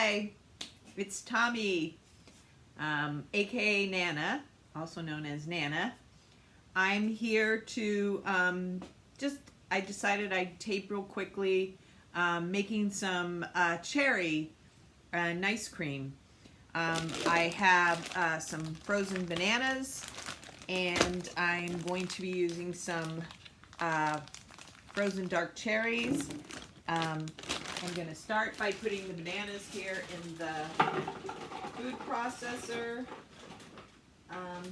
Hi, it's Tomi, aka Nana, also known as Nana. I'm here to I decided I'd tape real quickly, making some cherry ice cream. I have some frozen bananas, and I'm going to be using some frozen dark cherries. I'm going to start by putting the bananas here in the food processor,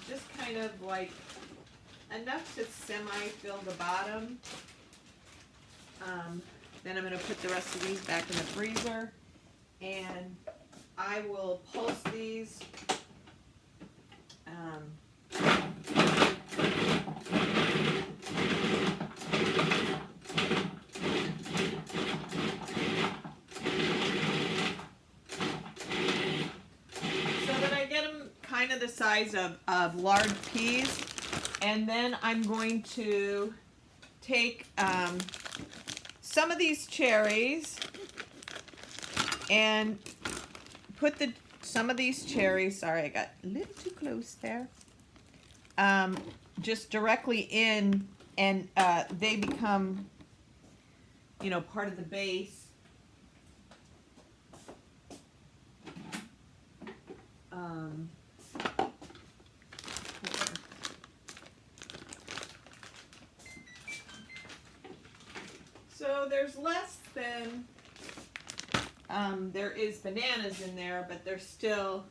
just kind of like enough to semi-fill the bottom. Then I'm going to put the rest of these back in the freezer, and I will pulse these. Kind of the size of large peas, and then I'm going to take some of these cherries and put some of these cherries, sorry, I got a little too close there, just directly in, and they become, you know, part of the base. So there's less than, there is bananas in there, but there's still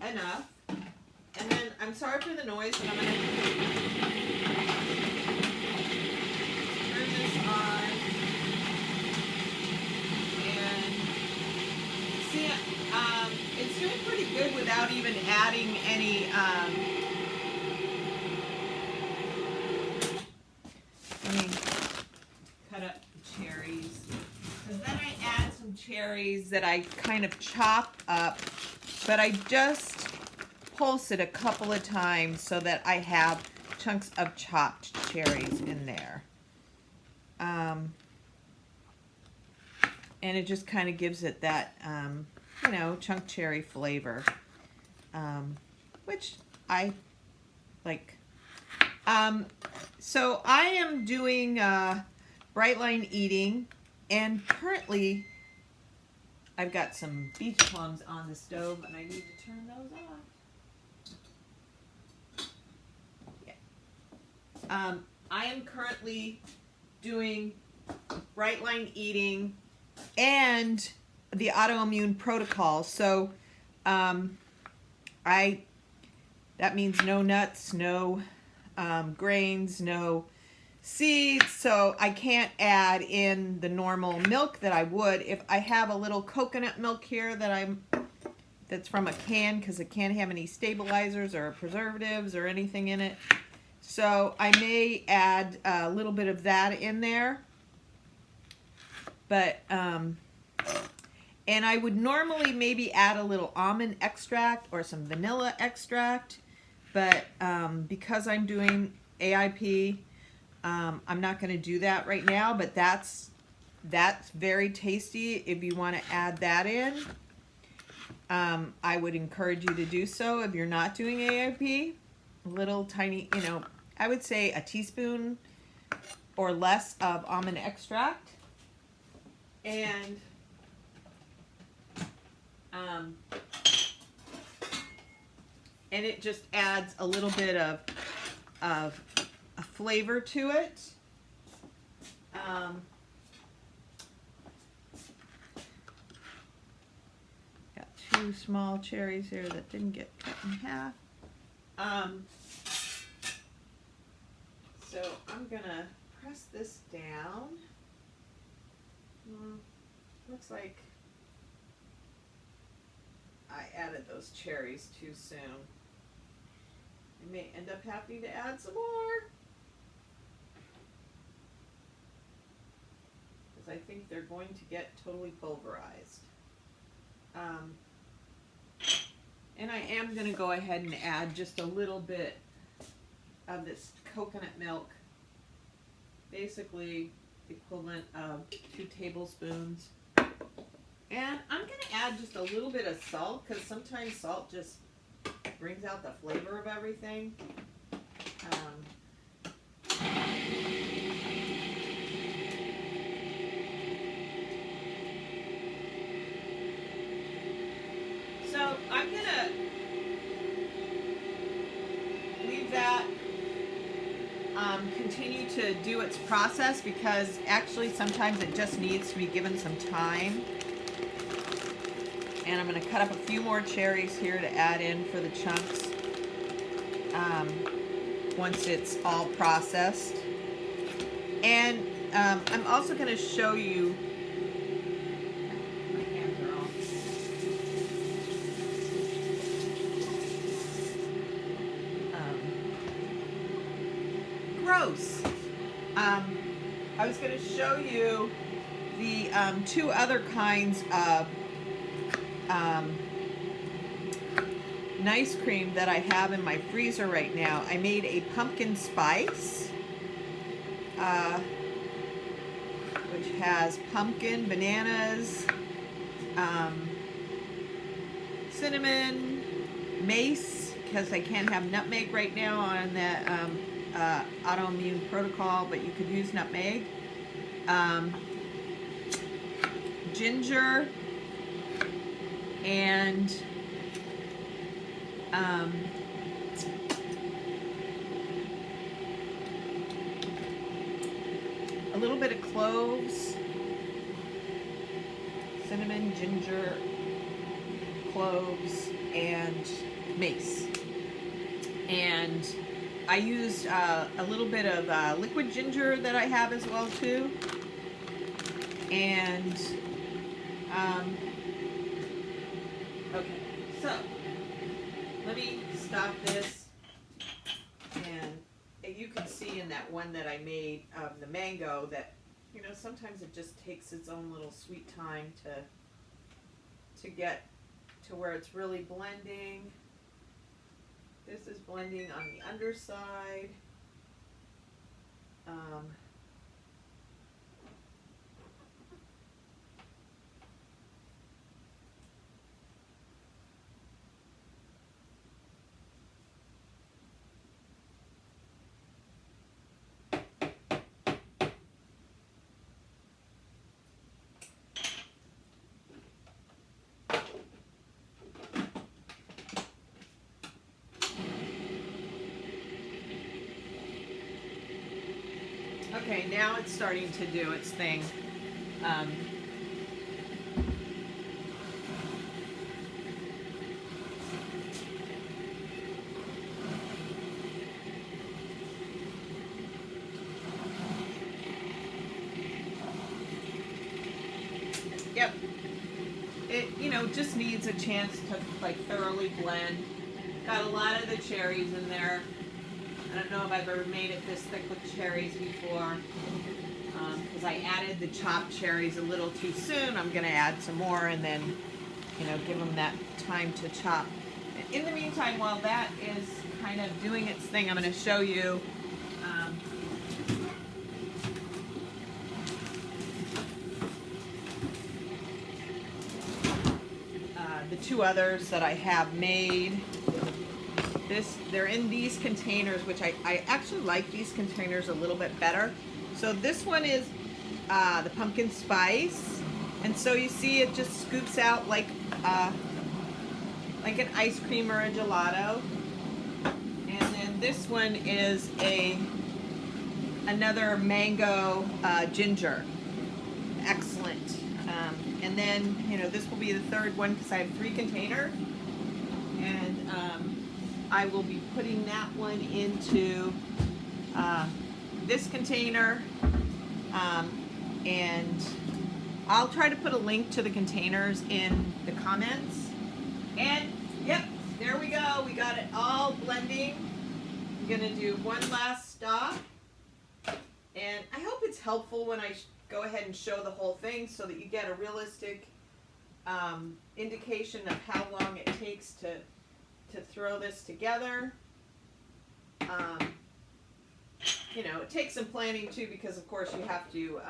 enough. And then, I'm sorry for the noise, but I'm going to turn this on. And see, it's doing pretty good without even adding any, let me cut up the cherries, because then I add some cherries that I kind of chop up, but I just pulse it a couple of times so that I have chunks of chopped cherries in there. And it just kind of gives it that, you know, chunk cherry flavor, which I like. So I am doing bright line eating, and currently I've got some beach plums on the stove, and I need to turn those off. Yeah. I am currently doing bright line eating and the autoimmune protocol. So that means no nuts, no grains, no seeds, so I can't add in the normal milk that I would. If I have a little coconut milk here that's from a can, because it can't have any stabilizers or preservatives or anything in it, so I may add a little bit of that in there. But and I would normally maybe add a little almond extract or some vanilla extract, but because I'm doing AIP, I'm not going to do that right now, but that's very tasty. If you want to add that in, I would encourage you to do so. If you're not doing AIP, a little tiny, you know, I would say a teaspoon or less of almond extract, and it just adds a little bit of a flavor to it. Got 2 small cherries here that didn't get cut in half. So I'm gonna press this down. Looks like I added those cherries too soon. I may end up having to add some more, because I think they're going to get totally pulverized. And I am going to go ahead and add just a little bit of this coconut milk, basically the equivalent of 2 tablespoons. And I'm going to add just a little bit of salt because sometimes salt just brings out the flavor of everything. So I'm going to leave that continue to do its process because actually sometimes it just needs to be given some time. And I'm going to cut up a few more cherries here to add in for the chunks once it's all processed. And I'm also going to show you, my hands are all gross. I was going to show you the two other kinds of nice cream that I have in my freezer right now. I made a pumpkin spice, which has pumpkin, bananas, cinnamon, mace, because I can't have nutmeg right now on the autoimmune protocol, but you could use nutmeg, ginger, and a little bit of cloves, cinnamon, ginger, cloves, and mace. And I used a little bit of liquid ginger that I have as well too. And okay, so let me stop this, and you can see in that one that I made of the mango that, you know, sometimes it just takes its own little sweet time to get to where it's really blending. This is blending on the underside. Okay, now it's starting to do its thing. Yep. It, you know, just needs a chance to like thoroughly blend. Got a lot of the cherries in there. I don't know if I've ever made it this thick with cherries before, because I added the chopped cherries a little too soon. I'm going to add some more and then, you know, give them that time to chop. In the meantime, while that is kind of doing its thing, I'm going to show you the two others that I have made. They're in these containers, which I actually like these containers a little bit better. So this one is the pumpkin spice, and so you see it just scoops out like an ice cream or a gelato. And then this one is another mango ginger. Excellent. And then, you know, this will be the third one because I have 3 containers, and I will be putting that one into this container, and I'll try to put a link to the containers in the comments. And yep, there we go. We got it all blending. I'm gonna do one last stop, and I hope it's helpful when I go ahead and show the whole thing so that you get a realistic indication of how long it takes to throw this together. You know, it takes some planning too, because of course you have to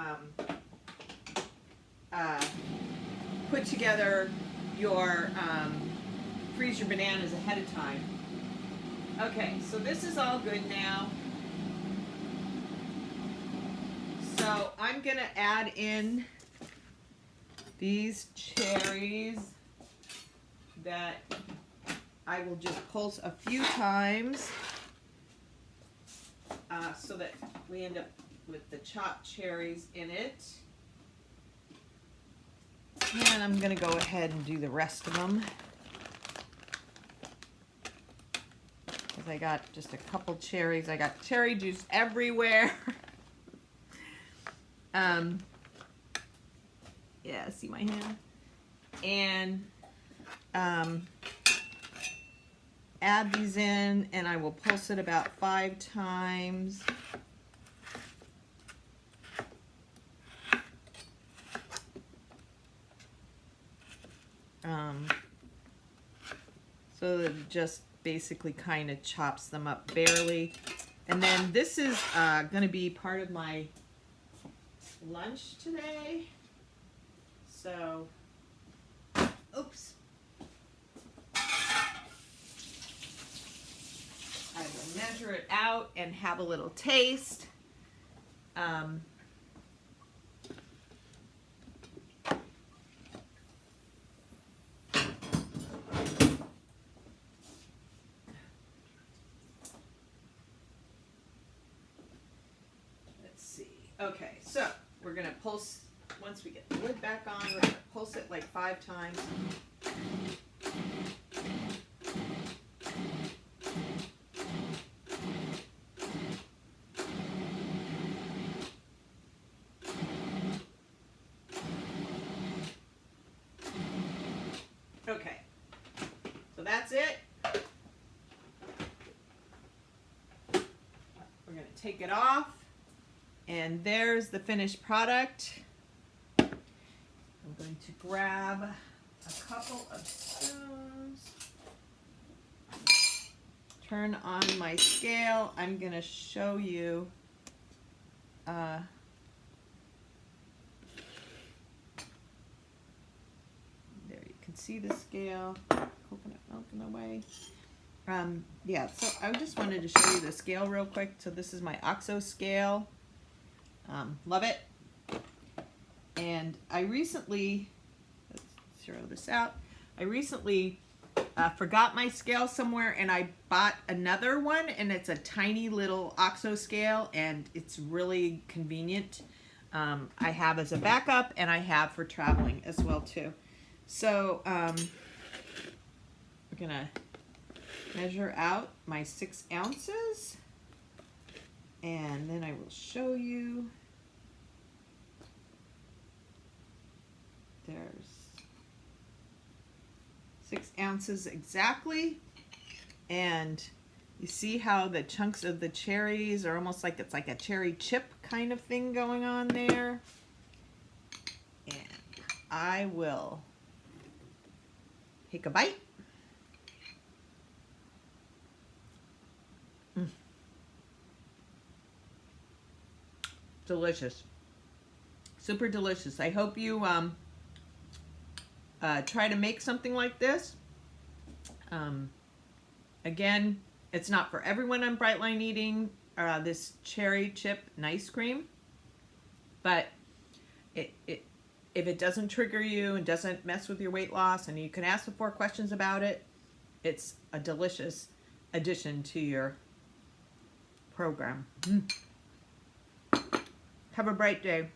put together your, freeze your bananas ahead of time. Okay, so this is all good now. So I'm gonna add in these cherries that I will just pulse a few times so that we end up with the chopped cherries in it. And I'm gonna go ahead and do the rest of them, because I got just a couple cherries. I got cherry juice everywhere. Yeah, see my hand? And add these in, and I will pulse it about 5 times. So that it just basically kind of chops them up barely. And then this is going to be part of my lunch today. So, oops. I will measure it out and have a little taste. Let's see. Okay, so we're going to pulse. Once we get the lid back on, we're going to pulse it like 5 times. Okay, so that's it. We're going to take it off, and there's the finished product. I'm going to grab a couple of spoons, turn on my scale. I'm going to show you there you can see the scale, coconut milk in the way. Yeah, so I just wanted to show you the scale real quick. So this is my OXO scale. Love it. And I recently, let's zero this out. I recently forgot my scale somewhere, and I bought another one, and it's a tiny little OXO scale, and it's really convenient. I have as a backup, and I have for traveling as well too. So we're gonna measure out my 6 ounces, and then I will show you. There's 6 ounces exactly, and you see how the chunks of the cherries are almost like it's like a cherry chip kind of thing going on there. And I will take a bite. Delicious. Super delicious. I hope you try to make something like this. Again, it's not for everyone on Bright Line eating this cherry chip ice cream, but if it doesn't trigger you and doesn't mess with your weight loss, and you can ask the 4 questions about it, it's a delicious addition to your program. Have a bright day.